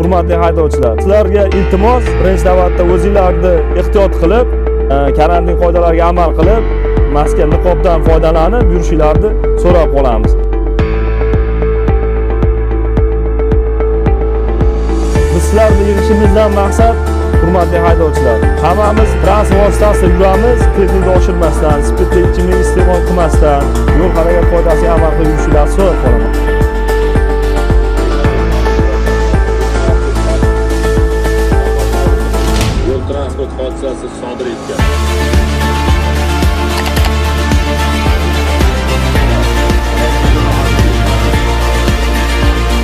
hurmatli haydovchilar, sizlarga iltimos, birinchi navbatda o'zinglarni ehtiyot qilib, karantin qoidalariga amal qilib, maska, niqobdan foydalanib yurishinglarni so'rab qolamiz. Biz sizlarni yig'ishimizdan maqsad, hurmatli haydovchilar, hammamiz transport vositasida yuramiz, tezlikni oshirmasdan, spirtli ichimlik iste'mol qilmasdan, yo'l harakati qoidasiga amal qilib yurishinglarni so'rab qolaman. Transport hodisasi sodir etgan.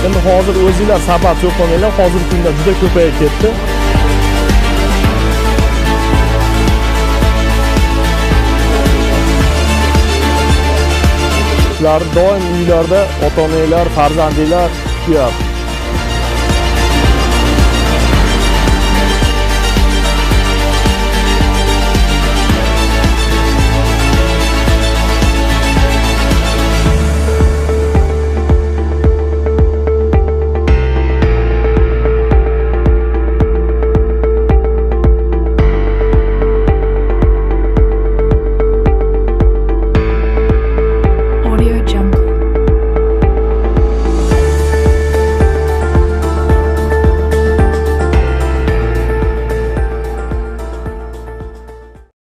Endi hozir o'zinglar sabab yo'q qolmanglar, hozirgi kunda juda ko'payib ketdi. Sizlar doim uylarda ota-onalar, farzandinglar kutyapti.